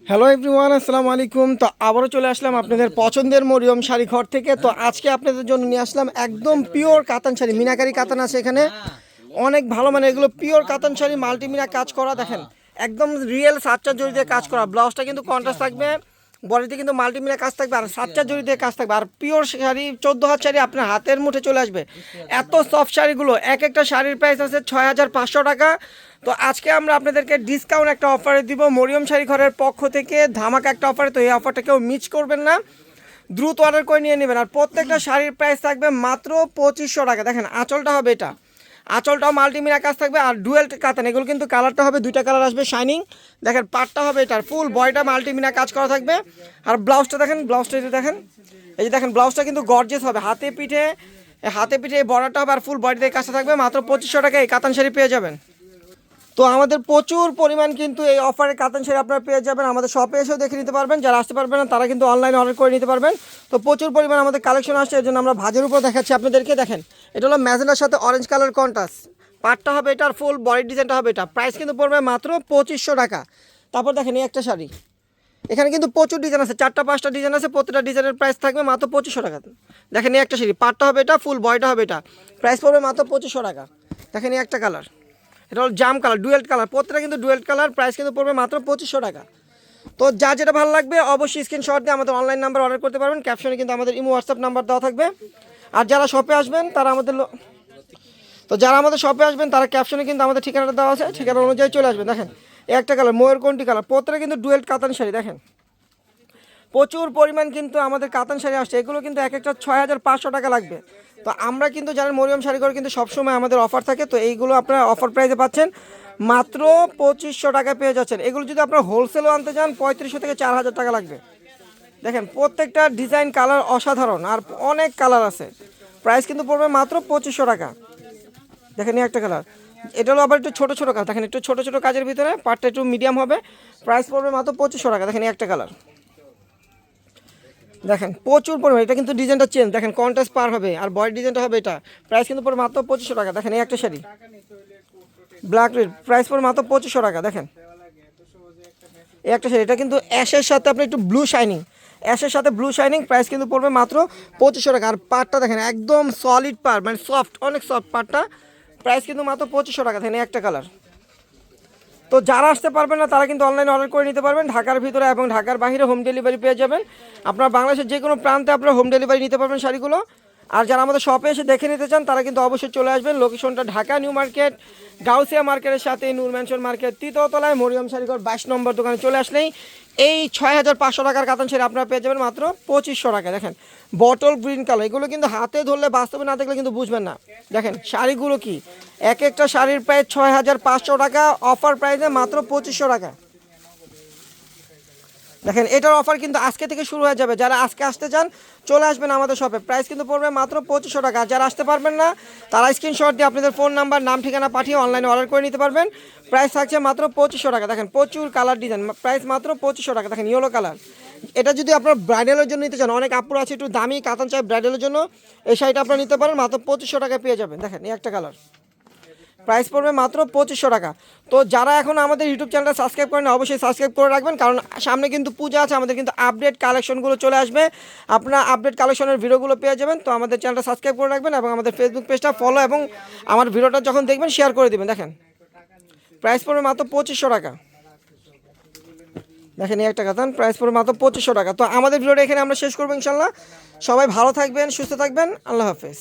Hello everyone, আসসালামু আলাইকুম। তো আবারও চলে আসলাম আপনাদের পছন্দের মরিয়ম শাড়ি ঘর থেকে। তো আজকে আপনাদের জন্য নিয়ে আসলাম একদম পিওর কাতান শাড়ি। মিনাকারি কাতান আছে এখানে, অনেক ভালো মানে এগুলো পিওর কাতান শাড়ি, মাল্টিমিনা কাজ করা। দেখেন একদম রিয়েল সাতটা জড়ি দিয়ে কাজ করা। ব্লাউজটা কিন্তু কন্ট্রাস্ট থাকবে, বডিতে কিন্তু মাল্টিমিনা কাজ থাকবে, আর সাতটা জড়ি দিয়ে কাজ থাকবে। আর পিওর শাড়ি 14 হাত শাড়ি আপনার হাতের মুঠে চলে আসবে। এত সফট শাড়িগুলো, এক একটা শাড়ির প্রাইস আছে 6,500 টাকা। তো আজকে আমরা আপনাদেরকে ডিসকাউন্ট একটা অফারে দিব মরিয়ম শাড়ি ঘরের পক্ষ থেকে, ধামাকা একটা অফারে। তো এই অফারটা কেউ মিস করবেন না, দ্রুত অর্ডার করে নিয়ে নেবেন। আর প্রত্যেকটা শাড়ির প্রাইস থাকবে মাত্র 2500 টাকা। দেখেন আঁচলটা হবে এটা, আঁচলটাও মাল্টিমিনা কাজ থাকবে, আর ডুয়েল কাতান। এগুলো কিন্তু কালারটা হবে দুইটা কালার আসবে শাইনিং। দেখেন পাটটা হবে এটার ফুল বডিটা মাল্টিমিনা কাজ করা থাকবে। আর ব্লাউজটা দেখেন, ব্লাউজটা যদি দেখেন, এই যে দেখেন ব্লাউজটা কিন্তু গর্জিয়াস হবে। হাতে পিঠে এই বর্ডারটা হবে, আর ফুল বডিতে কাজটা থাকবে। মাত্র 2500 টাকায় এই কাতান শাড়ি পেয়ে যাবেন। তো আমাদের প্রচুর পরিমাণ কিন্তু এই অফারে কাতান শাড়ি আপনারা পেয়ে যাবেন। আমাদের শপে এসেও দেখে নিতে পারবেন। যারা আসতে পারবেন না তারা কিন্তু অনলাইনে অর্ডার করে নিতে পারবেন। তো প্রচুর পরিমাণ আমাদের কালেকশন আসছে, এর জন্য আমরা ভাজের উপর দেখাচ্ছি আপনাদেরকে। দেখেন এটা হলো ম্যাজেন্ডার সাথে অরেঞ্জ কালার কন্ট্রাস্ট। পাটটা হবে এটার ফুল বডি ডিজাইনটা হবে এটা। প্রাইস কিন্তু পড়বে মাত্র 2500 টাকা। তারপর দেখেন এই একটা শাড়ি, এখানে কিন্তু প্রচুর ডিজাইন আছে, 4টা 5টা ডিজাইন আছে। প্রত্যেকটা ডিজাইনের প্রাইস থাকবে মাত্র 2500 টাকা। দেখেন এই একটা শাড়ি, পাটটা হবে এটা, ফুল বডিটা হবে এটা। প্রাইস পড়বে মাত্র 2500 টাকা। দেখেন এই একটা কালার, এটা হলো জাম কালার, ডুয়েল কালার। প্রত্যেকটা কিন্তু ডুয়েল কালার। প্রাইস কিন্তু পড়বে মাত্র 2500 টাকা। তো যা যেটা ভালো লাগবে অবশ্যই স্ক্রিনশট দিয়ে আমাদের অনলাইন নাম্বার অর্ডার করতে পারবেন। ক্যাপশনে কিন্তু আমাদের ইমো হোয়াটসঅ্যাপ নাম্বার দেওয়া থাকবে। আর যারা শপে আসবেন তারা আমাদের শপে আসবেন তারা ক্যাপশনে কিন্তু আমাদের ঠিকানাটা দেওয়া আছে, ঠিকানা অনুযায়ী চলে আসবেন। দেখেন এই একটা কালার ময়ূরকণ্ঠী কালার। প্রত্যেকটা কিন্তু ডুয়েল কাতান শাড়ি। দেখেন প্রচুর পরিমাণ কিন্তু আমাদের কাতান শাড়ি আসছে। এগুলো কিন্তু এক একটা 6,500 টাকা লাগবে। তো আমরা কিন্তু জানেন মরিয়ম শাড়িঘর কিন্তু সবসময় আমাদের অফার থাকে। তো এইগুলো আপনারা অফার প্রাইসে পাচ্ছেন, মাত্র 2500 টাকা পেয়ে যাচ্ছেন। এগুলো যদি আপনারা হোলসেলও আনতে চান 3500 থেকে 4000 টাকা লাগবে। দেখেন প্রত্যেকটা ডিজাইন কালার অসাধারণ, আর অনেক কালার আছে। প্রাইস কিন্তু পড়বে মাত্র 2500 টাকা। দেখেন এই একটা কালার, এটা হলো আবার একটু ছোটো ছোটো কাজ। দেখেন একটু ছোটো ছোটো কাজের ভিতরে, পার্টটা একটু মিডিয়াম হবে। প্রাইস পড়বে মাত্র 2500 টাকা। দেখেন এই একটা কালার, দেখেন প্রচুর পরিমাণ। এটা কিন্তু ডিজাইনটা চেঞ্জ, দেখেন কন্ট্রাস্ট পার হবে, আর বডি ডিজাইনটা হবে এটা। প্রাইস কিন্তু পড়বে মাত্র 2500 টাকা। দেখেন এই একটা শাড়ি ব্ল্যাক রেড, প্রাইস পড়বে মাত্র 2500 টাকা। দেখেন এই একটা শাড়ি, এটা কিন্তু অ্যাশের সাথে আপনি একটু ব্লু শাইনিং, অ্যাশের সাথে ব্লু শাইনিং। প্রাইস কিন্তু পড়বে মাত্র 2500 টাকা। আর পাটটা দেখেন একদম সলিড পার, মানে সফট, অনেক সফট পাটটা। প্রাইস কিন্তু মাত্র 2500 টাকা। দেখেন এই একটা কালার। তো যারা আসতে পারবেন না তারা কিন্তু অনলাইনে অর্ডার করে নিতে পারবেন। ঢাকার ভিতরে এবং ঢাকার বাইরে হোম ডেলিভারি পেয়ে যাবেন। আপনারা বাংলাদেশের যে কোনো প্রান্তে আপনারা হোম ডেলিভারি নিতে পারবেন শাড়িগুলো। আর যারা আমাদের শপে এসে দেখে নিতে চান তারা কিন্তু অবশ্যই চলে আসবেন। লোকেশনটা ঢাকা নিউ মার্কেট, গাউসিয়া মার্কেটের সাথে নূর ম্যানশন মার্কেট, তৃতীয়তলায় মরিয়ম শাড়িঘর 22 নম্বর দোকানে চলে আসলেই এই 6,500 টাকার কাতান শাড়ি আপনারা পেয়ে যাবেন মাত্র 2500 টাকা। দেখেন বটল গ্রিন কালার, এগুলো কিন্তু হাতে ধরলে বাস্তবে না দেখলে কিন্তু বুঝবেন না। দেখেন শাড়িগুলো কি, এক একটা শাড়ির প্রাইস 6,500 টাকা, অফার প্রাইসে মাত্র 2500 টাকা। দেখেন এটার অফার কিন্তু আজকে থেকে শুরু হয়ে যাবে। যারা আজকে আসতে চান চলে আসবেন আমাদের শপে। প্রাইস কিন্তু পড়বে মাত্র 2500 টাকা। যারা আসতে পারবেন না তারা স্ক্রিনশট দিয়ে আপনাদের ফোন নাম্বার, নাম, ঠিকানা পাঠিয়ে অনলাইনে অর্ডার করে নিতে পারবেন। প্রাইস থাকছে মাত্র 2500 টাকা। দেখেন প্রচুর কালার ডিজাইন, প্রাইস মাত্র 2500 টাকা। দেখেন ইয়েলো কালার, এটা যদি আপনার ব্রাইডালের জন্য নিতে চান, অনেক আপুর আছে একটু দামি কাতান চাই ব্রাইডালের জন্য, এই শাড়িটা আপনারা নিতে পারেন মাত্র 2500 টাকায় পেয়ে যাবেন। দেখেন এই একটা কালার, প্রাইস পড়বে মাত্র 2500 টাকা। তো যারা এখন আমাদের ইউটিউব চ্যানেলটা সাবস্ক্রাইব করেন অবশ্যই সাবস্ক্রাইব করে রাখবেন, কারণ সামনে কিন্তু পূজা আছে, আমাদের কিন্তু আপডেট কালেকশনগুলো চলে আসবে। আপনারা আপডেট কালেকশনের ভিডিওগুলো পেয়ে যাবেন। তো আমাদের চ্যানেলটা সাবস্ক্রাইব করে রাখবেন এবং আমাদের ফেসবুক পেজটা ফলো, এবং আমার ভিডিওটা যখন দেখবেন শেয়ার করে দেবেন। দেখেন প্রাইস পড়বে মাত্র 2500 টাকা। দেখেন এই একটা কাতান, প্রাইস পড়বে মাত্র 2500 টাকা। তো আমাদের ভিডিওটা এখানে আমরা শেষ করবো ইনশাল্লাহ। সবাই ভালো থাকবেন, সুস্থ থাকবেন, আল্লাহ হাফেজ।